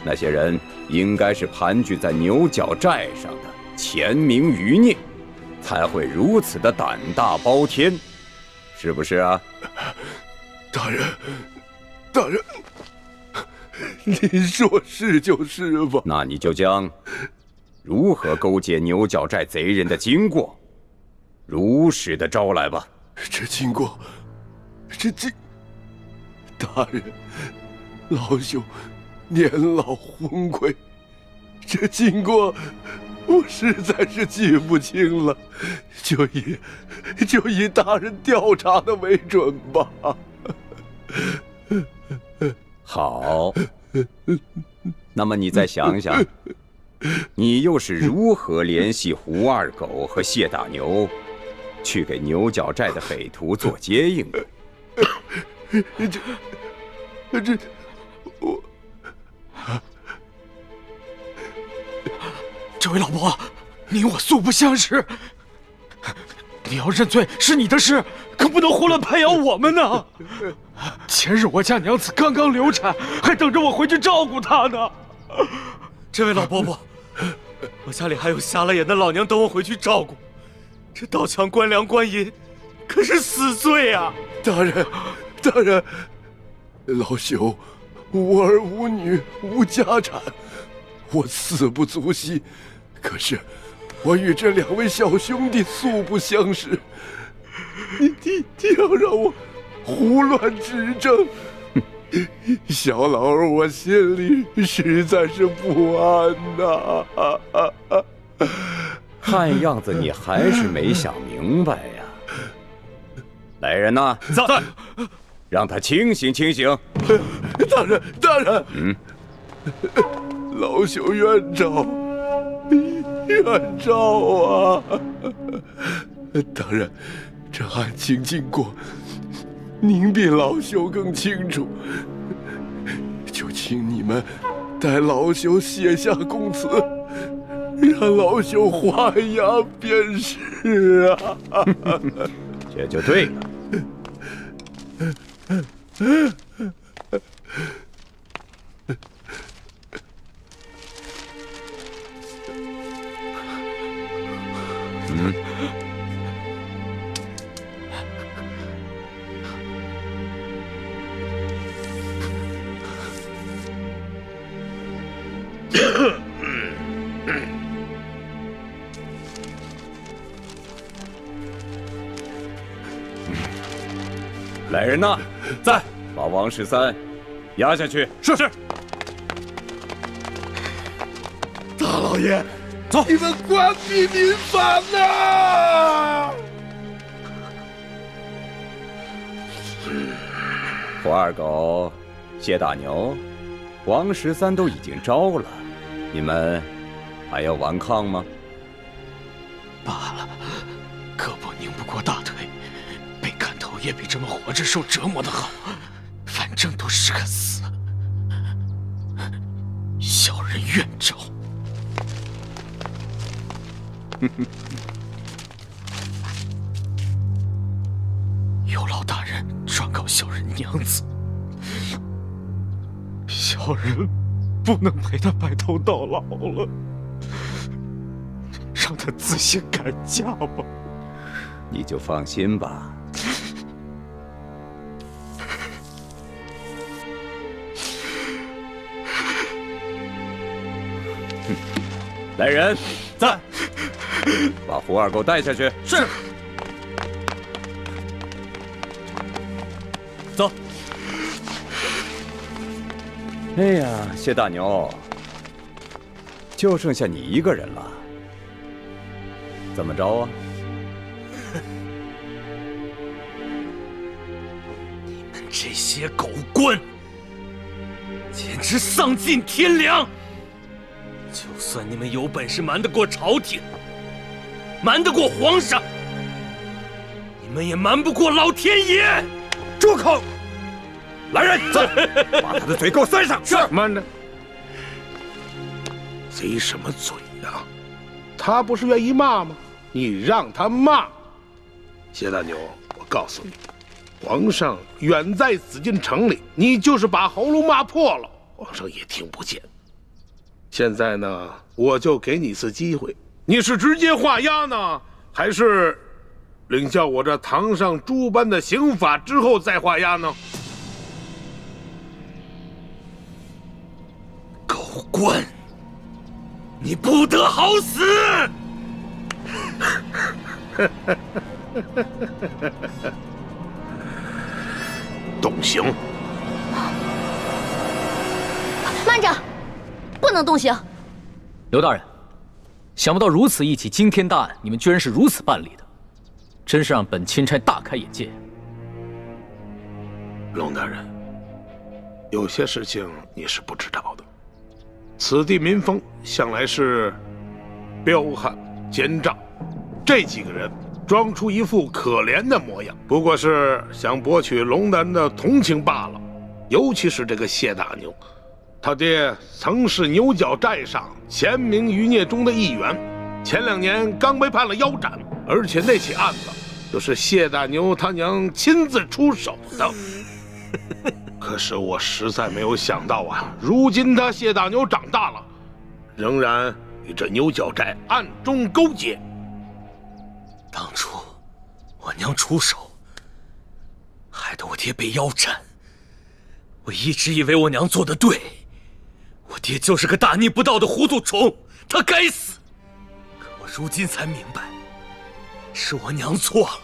那些人应该是盘踞在牛角寨上的潜明余孽，才会如此的胆大包天，是不是啊？大人，您说是就是吧？那你就将如何勾结牛角寨贼人的经过，如实的招来吧。这经过，大人，老朽年老昏聩，这经过我实在是记不清了，就以大人调查的为准吧。好，那么你再想想，你又是如何联系胡二狗和谢大牛，去给牛角寨的匪徒做接应的？这位老伯，你我素不相识，你要认罪是你的事，可不能胡乱拍咬我们呢。前日我家娘子刚刚流产，还等着我回去照顾她呢。这位老伯伯，我家里还有瞎了眼的老娘等我回去照顾，这盗抢官粮官银可是死罪啊！大人，老朽无儿无女无家产，我死不足惜。可是我与这2位小兄弟素不相识，你要让我胡乱指证，小老儿我心里实在是不安呐。看样子你还是没想明白呀。来人呐，在，让他清醒清醒。大人，老朽冤招啊！大人，这案情经过，您比老朽更清楚，就请你们代老朽写下供词，让老朽画押便是啊。这就对了。来人呐，在，把王13押下去。是。大老爷，走，你们关闭民房啊！胡二狗、谢大牛、王13都已经招了，你们还要顽抗吗？罢了，胳膊拧不过大腿，被砍头也比这么活着受折磨的好，反正都是个死。小人愿招。有劳大人转告小人娘子，小人不能陪她白头到老了，让她自行改嫁吧。你就放心吧。来人，在，把胡二狗带下去。是。走。哎呀，谢大牛，就剩下你一个人了，怎么着啊？你们这些狗官，简直丧尽天良！就算你们有本事瞒得过朝廷，瞒得过皇上，你们也瞒不过老天爷！住口！来人，走，把他的嘴给我塞上。是。慢着，贼什么嘴呀？他不是愿意骂吗？你让他骂。谢大牛，我告诉你，皇上远在紫禁城里，你就是把喉咙骂破了，皇上也听不见。现在呢，我就给你一次机会，你是直接画押呢，还是领教我这堂上诸般的刑法之后再画押呢？狗官，你不得好死！动刑！慢着，不能动刑。刘大人，想不到如此一起惊天大案，你们居然是如此办理的，真是让本钦差大开眼界。龙大人，有些事情你是不知道的。此地民风向来是彪悍奸诈，这几个人装出一副可怜的模样，不过是想博取龙大人的同情罢了。尤其是这个谢大牛，他爹曾是牛角寨上前明余孽中的一员，前2年刚被判了腰斩，而且那起案子就是谢大牛他娘亲自出手的。可是我实在没有想到啊，如今他谢大牛长大了，仍然与这牛角寨暗中勾结。当初我娘出手，害得我爹被腰斩。我一直以为我娘做得对，我爹就是个大逆不道的糊涂虫，他该死。可我如今才明白，是我娘错了，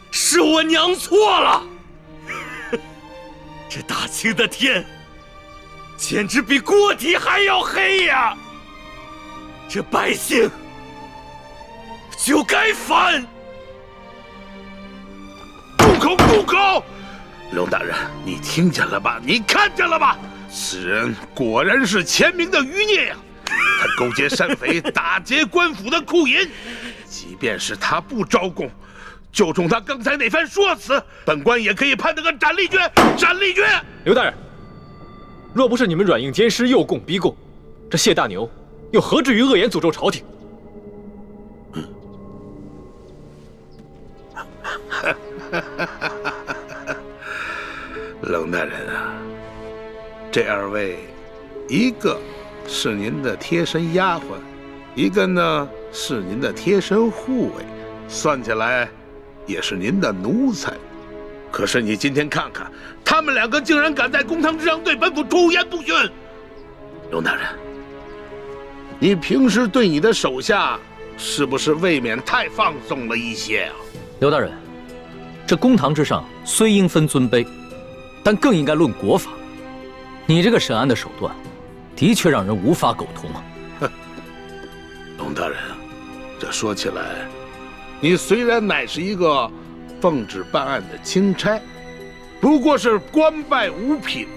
是我娘错了。这大清的天，简直比锅底还要黑呀！这百姓就该反！住口！住口！龙大人，你听见了吧？你看见了吧？此人果然是前明的余孽呀！他勾结山匪，打劫官府的库银。即便是他不招供，就冲他刚才那番说辞，本官也可以判他个斩立决！斩立决！刘大人，若不是你们软硬兼施，诱供逼供，这谢大牛又何至于恶言诅咒朝廷？龙大人啊，这2位，一个是您的贴身丫鬟，一个呢是您的贴身护卫，算起来也是您的奴才。可是你今天看看，他们2个竟然敢在公堂之上对本府出言不逊。龙大人，你平时对你的手下是不是未免太放纵了一些啊？刘大人，这公堂之上虽应分尊卑，但更应该论国法。你这个审案的手段，的确让人无法苟同啊！龙大人，这说起来，你虽然乃是一个奉旨办案的钦差，不过是官拜五品，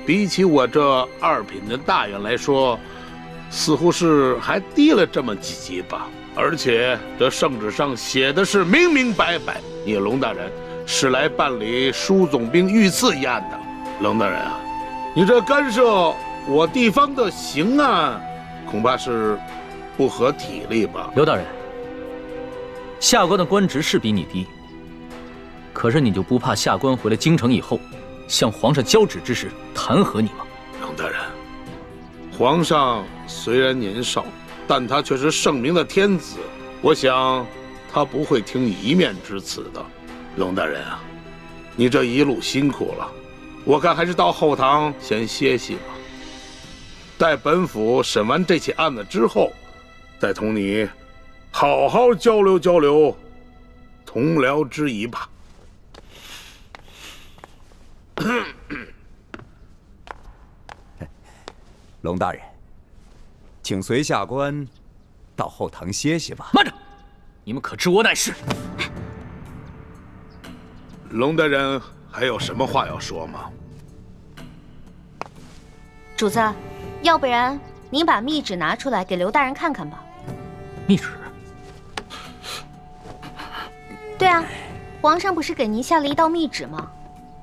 比起我这2品的大员来说，似乎是还低了这么几级吧。而且这圣旨上写的是明明白白，你龙大人是来办理舒总兵遇刺一案的。龙大人啊，你这干涉我地方的刑案，恐怕是不合体力吧？刘大人，下官的官职是比你低，可是你就不怕下官回了京城以后，向皇上交旨之时弹劾你吗？龙大人，皇上虽然年少，但他却是圣明的天子，我想他不会听一面之词的。龙大人啊，你这一路辛苦了，我看还是到后堂先歇息吧。待本府审完这起案子之后，再同你好好交流交流同僚之谊吧。龙大人，请随下官到后堂歇息吧。慢着，你们可知我乃是？龙大人还有什么话要说吗？主子，要不然您把密旨拿出来给刘大人看看吧。密旨？对啊，皇上不是给您下了一道密旨吗？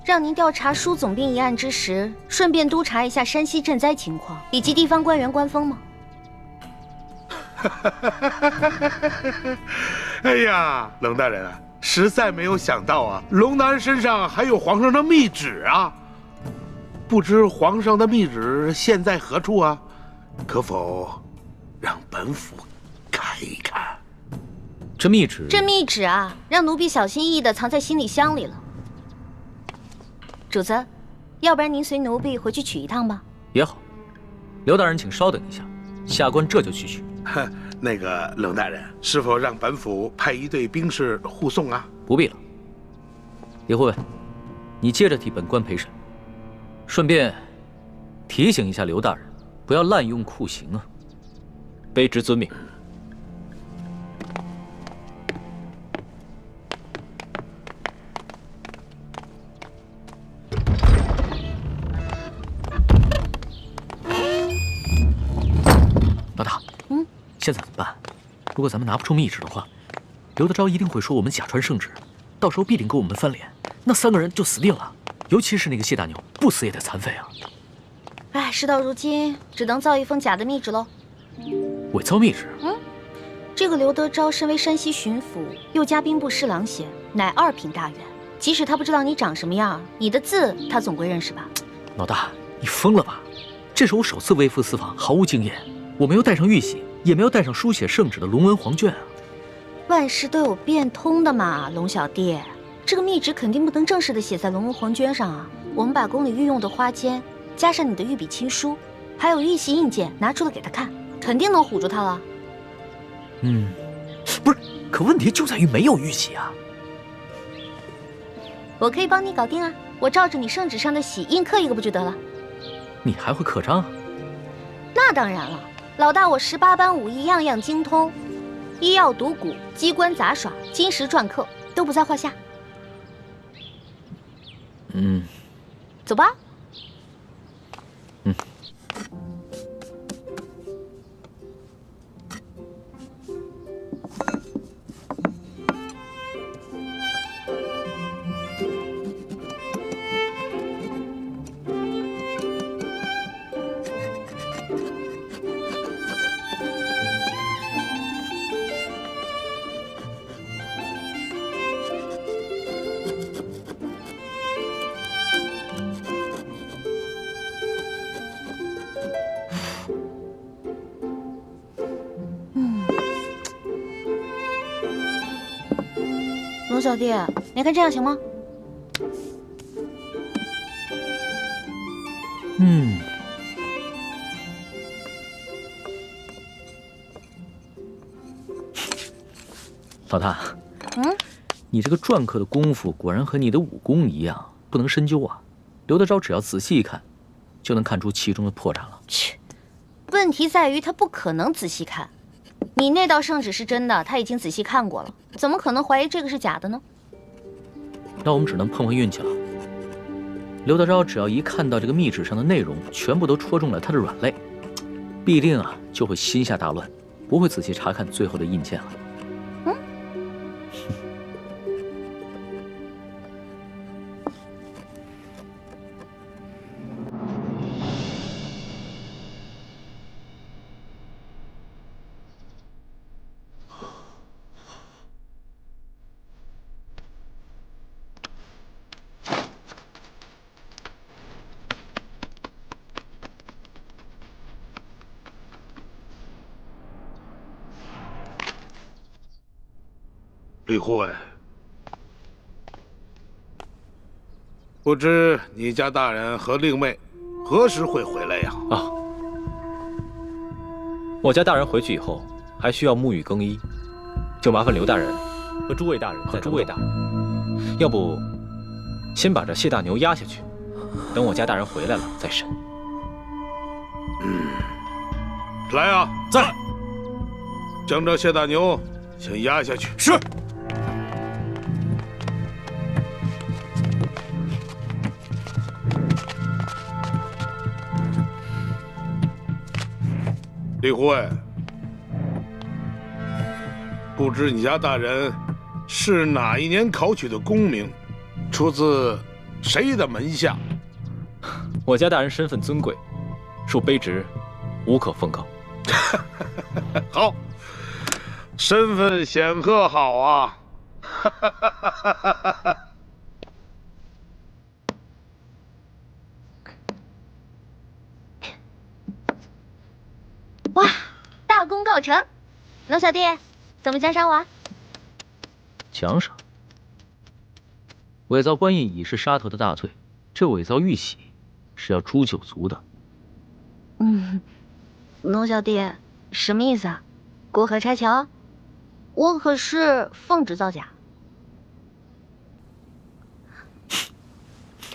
让您调查舒总兵一案之时，顺便督查一下山西赈灾情况以及地方官员官风吗？哎呀，龙大人啊，实在没有想到啊，龙大人身上还有皇上的密旨啊！不知皇上的密旨现在何处啊？可否让本府看一看？这密旨啊，让奴婢小心翼翼地藏在行李箱里了。主子，要不然您随奴婢回去取一趟吧。也好，刘大人请稍等一下，下官这就去取。那个龙大人，是否让本府派一队兵士护送啊？不必了。李护卫，你接着替本官陪审，顺便提醒一下刘大人，不要滥用酷刑啊。卑职遵命。老大，现在怎么办？如果咱们拿不出密旨的话，刘德昭一定会说我们假传圣旨，到时候必定跟我们翻脸，那3个人就死定了。尤其是那个谢大牛，不死也得残废啊！哎，事到如今，只能造一封假的密旨喽。伪造密旨？这个刘德昭身为山西巡抚，又加兵部侍郎衔，乃2品大员。即使他不知道你长什么样，你的字他总归认识吧？老大，你疯了吧？这是我首次微服私访，毫无经验，我没有带上玉玺，也没有带上书写圣旨的龙文黄卷啊。万事都有变通的嘛，龙小弟。这个密旨肯定不能正式的写在龙文黄卷上啊。我们把宫里御用的花笺，加上你的御笔亲书，还有玉玺印鉴拿出来给他看，肯定能唬住他了。不是，可问题就在于没有玉玺啊。我可以帮你搞定啊，我照着你圣旨上的玺印刻一个不就得了？你还会刻章啊？那当然了，老大我18般武艺样样精通，医药赌蛊、机关杂耍、金石篆刻都不在话下。走吧。龙小弟，你看这样行吗？老大，你这个篆刻的功夫果然和你的武功一样，不能深究啊。刘德昭只要仔细一看，就能看出其中的破绽了。切，问题在于他不可能仔细看。你那道圣旨是真的，他已经仔细看过了，怎么可能怀疑这个是假的呢？那我们只能碰碰运气了。刘德昭只要一看到这个密旨上的内容全部都戳中了他的软肋，必定啊就会心下大乱，不会仔细查看最后的印鉴了。李护卫，不知你家大人和令妹何时会回来呀？啊，我家大人回去以后还需要沐浴更衣，就麻烦刘大人和诸位大人要不先把这谢大牛押下去，等我家大人回来了再审。来啊，在，将这谢大牛先押下去。是。李护卫，不知你家大人是哪一年考取的功名，出自谁的门下？我家大人身份尊贵，属卑职，无可奉告。好，身份显赫，好啊！哇，大功告成！龙小弟，怎么奖赏我？奖赏？伪造官印已是杀头的大罪，这伪造玉玺是要诛九族的。龙小弟，什么意思啊？过河拆桥？我可是奉旨造假。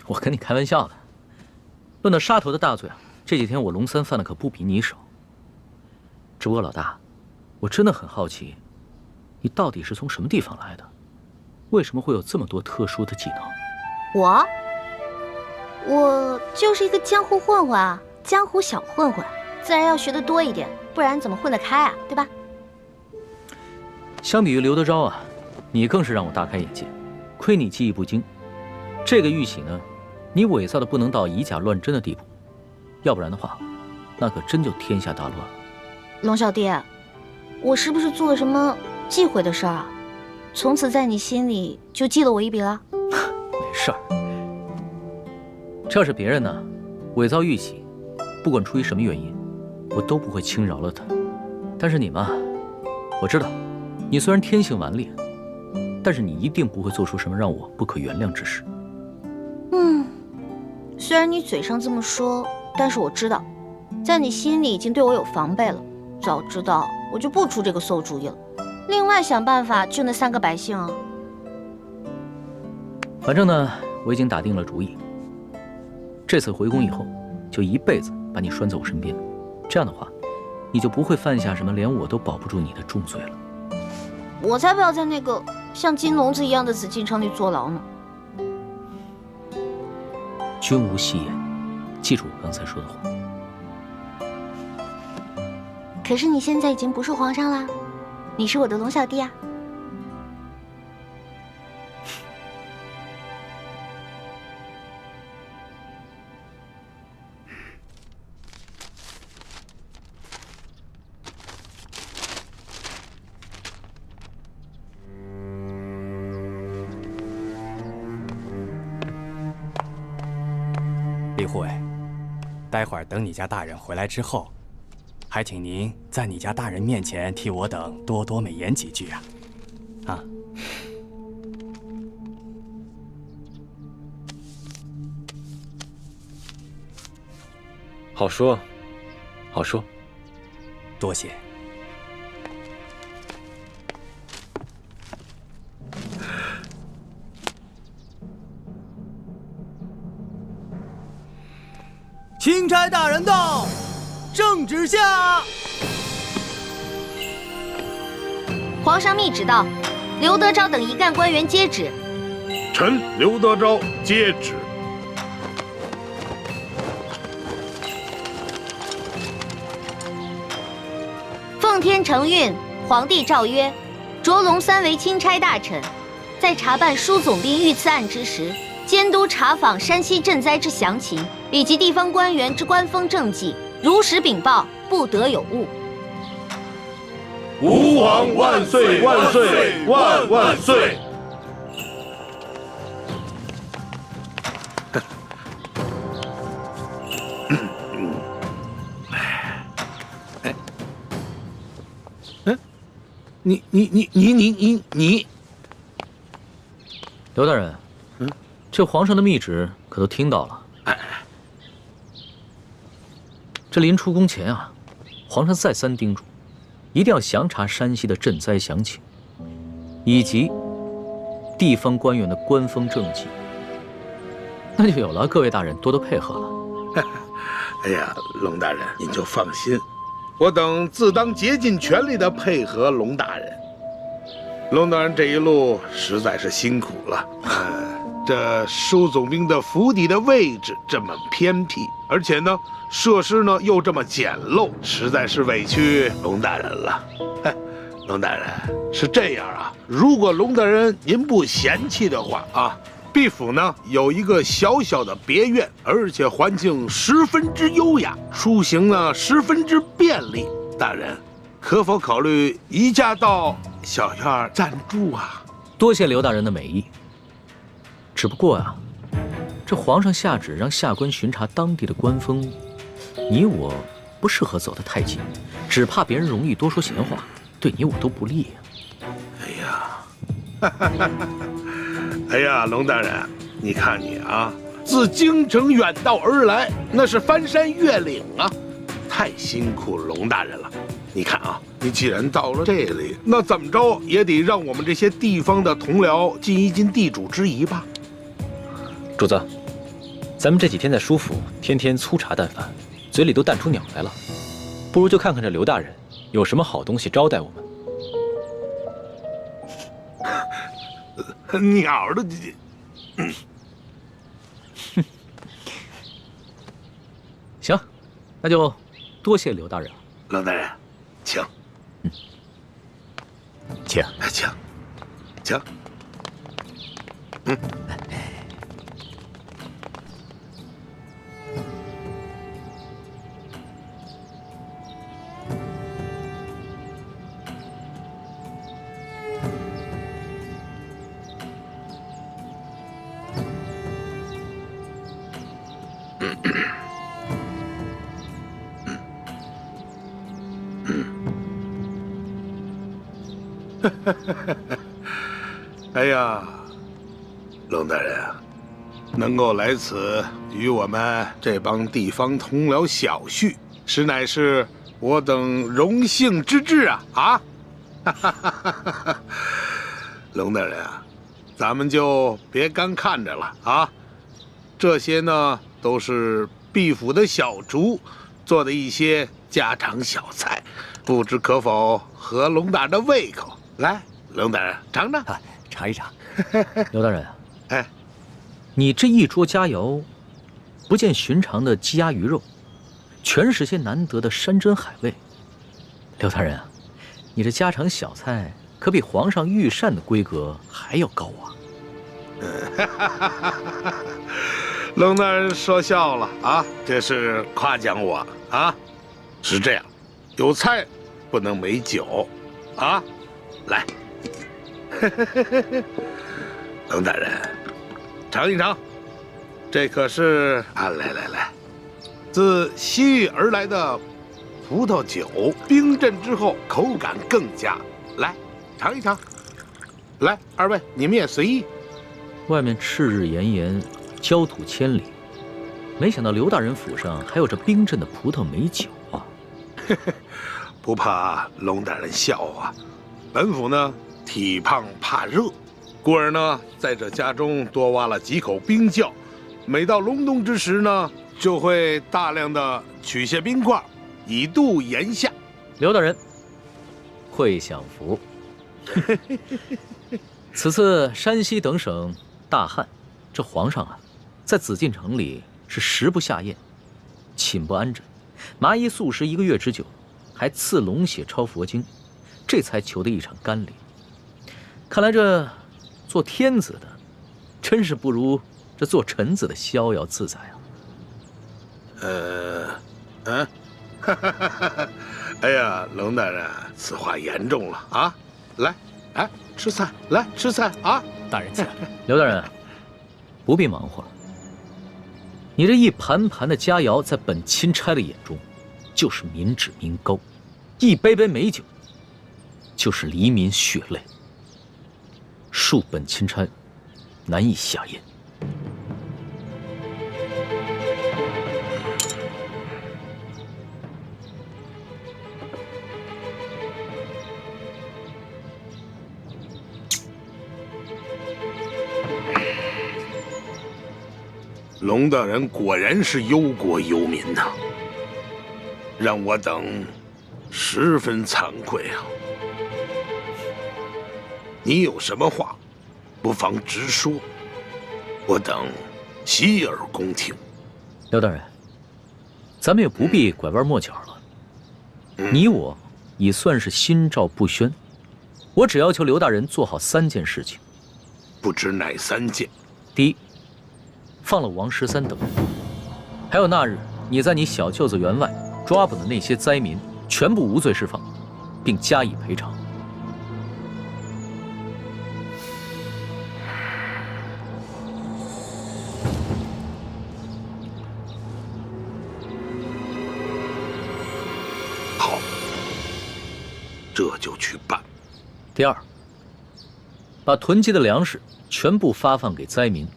我跟你开玩笑的。论到杀头的大罪啊，这几天我龙三犯的可不比你少。只不过老大，我真的很好奇，你到底是从什么地方来的？为什么会有这么多特殊的技能？我就是一个江湖混混啊，江湖小混混，自然要学得多一点，不然怎么混得开啊，对吧？相比于刘德昭啊，你更是让我大开眼界。亏你技艺不精，这个玉玺呢，你伪造的不能到以假乱真的地步，要不然的话，那可真就天下大乱了。龙小弟，我是不是做了什么忌讳的事儿啊？从此在你心里就记了我一笔了？没事儿，这要是别人呢，伪造玉玺，不管出于什么原因，我都不会轻饶了他。但是你嘛，我知道，你虽然天性顽劣，但是你一定不会做出什么让我不可原谅之事。虽然你嘴上这么说，但是我知道，在你心里已经对我有防备了。早知道我就不出这个馊主意了，另外想办法救那3个百姓啊。反正呢，我已经打定了主意，这次回宫以后，就一辈子把你拴在我身边，这样的话，你就不会犯下什么连我都保不住你的重罪了。我才不要在那个像金笼子一样的紫禁城里坐牢呢。君无戏言，记住我刚才说的话。可是你现在已经不是皇上啦，你是我的龙小弟啊。李护卫，待会儿等你家大人回来之后，还请您在你家大人面前替我等多多美言几句啊！啊！好说，好说。多谢。钦差大人到，圣旨下。皇上密旨到，刘德昭等一干官员接旨。臣刘德昭接旨。奉天承运，皇帝诏曰：着龙3为钦差大臣，在查办枢总兵遇刺案之时，监督查访山西赈灾之详情，以及地方官员之官风政绩，如实禀报，不得有误。吾皇万岁万岁万万岁！你，刘大人，这皇上的密旨可都听到了。这临出宫前啊，皇上再三叮嘱，一定要详查山西的赈灾详情，以及地方官员的官风政绩。那就有了各位大人多多配合了。哎呀，龙大人您就放心，我等自当竭尽全力的配合龙大人。龙大人这一路实在是辛苦了。这枢总兵的府邸的位置这么偏僻，而且呢，设施呢又这么简陋，实在是委屈龙大人了。龙大人是这样啊，如果龙大人您不嫌弃的话啊，毕府呢有一个小小的别院，而且环境十分之优雅，出行呢十分之便利。大人可否考虑移驾到小院暂住啊？多谢刘大人的美意。只不过啊，这皇上下旨让下官巡查当地的官风，你我不适合走得太近，只怕别人容易多说闲话，对你我都不利啊。哎呀，龙大人，你看你啊，自京城远道而来，那是翻山越岭啊，太辛苦龙大人了。你看啊，你既然到了这里，那怎么着也得让我们这些地方的同僚尽一尽地主之谊吧。主子，咱们这几天在舒府，天天粗茶淡饭，嘴里都淡出鸟来了，不如就看看这刘大人有什么好东西招待我们。鸟的，行，那就多谢刘大人了。龙大人，请，请，请。哎呀，龙大人啊，能够来此与我们这帮地方同僚小叙，实乃是我等荣幸之至啊！龙大人啊，咱们就别干看着了啊！这些呢，都是毕府的小厨做的一些家常小菜，不知可否合龙大人的胃口？来，龙大人尝尝，尝一尝。刘大人，哎，你这一桌佳肴，不见寻常的鸡鸭鱼肉，全是些难得的山珍海味。刘大人啊，你这家常小菜可比皇上御膳的规格还要高啊！龙大人说笑了啊，这是夸奖我啊。是这样，有菜不能没酒啊。来，龙大人，尝一尝，这可是啊，来，自西域而来的葡萄酒，冰镇之后口感更佳。来，尝一尝。来，二位你们也随意。外面赤日炎炎，焦土千里，没想到刘大人府上还有这冰镇的葡萄美酒啊！不怕龙大人笑话，本府呢体胖怕热，故而呢在这家中多挖了几口冰窖，每到隆冬之时呢，就会大量的取些冰块，以度炎夏。刘大人，会享福。此次山西等省大旱，这皇上啊，在紫禁城里是食不下咽，寝不安枕，麻衣素食1个月之久，还赐龙血抄佛经，这才求得一场甘霖。看来这做天子的，真是不如这做臣子的逍遥自在啊。哎呀，龙大人，此话严重了啊！来，哎，吃菜，来吃菜啊！大人请。刘大人，不必忙活了。你这一盘盘的佳肴，在本钦差的眼中，就是民脂民膏；一杯杯美酒，就是黎民血泪，恕本钦差难以下咽。龙大人果然是忧国忧民呐，让我等十分惭愧啊！你有什么话，不妨直说，我等洗耳恭听。刘大人，咱们也不必拐弯抹角了。你我已算是心照不宣，我只要求刘大人做好3件事情。不知哪3件？第一，放了王13等人，还有那日你在你小舅子员外抓捕的那些灾民，全部无罪释放，并加以赔偿。好，这就去办。第二，把囤积的粮食全部发放给灾民。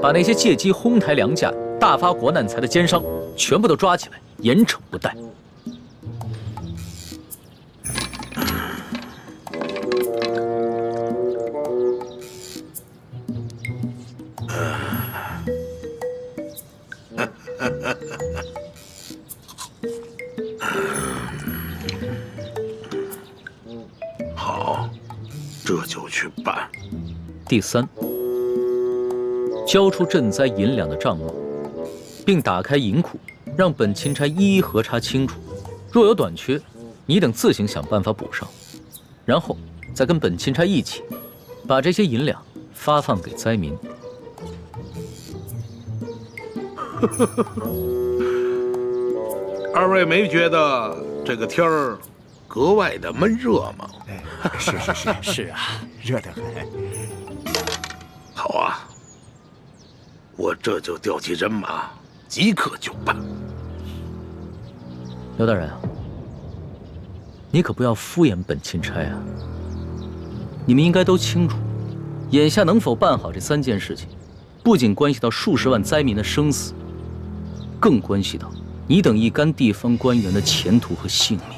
把那些借机哄抬粮价、大发国难财的奸商全部都抓起来，严惩不贷。好，这就去办。第三，交出赈灾银两的账目，并打开银库，让本钦差一一核查清楚。若有短缺，你等自行想办法补上，然后再跟本钦差一起，把这些银两发放给灾民。二位没觉得这个天儿格外的闷热吗？是啊，热得很。好啊，我这就调集人马，即刻就办。刘大人啊，你可不要敷衍本钦差啊！你们应该都清楚，眼下能否办好这3件事情，不仅关系到数十万灾民的生死，更关系到你等一干地方官员的前途和性命。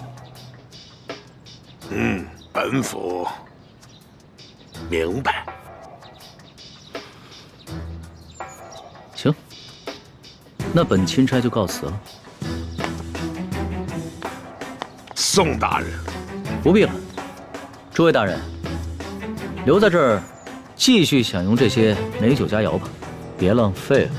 本府明白。行，那本钦差就告辞了。宋大人，不必了。诸位大人，留在这儿，继续享用这些美酒佳肴吧，别浪费了。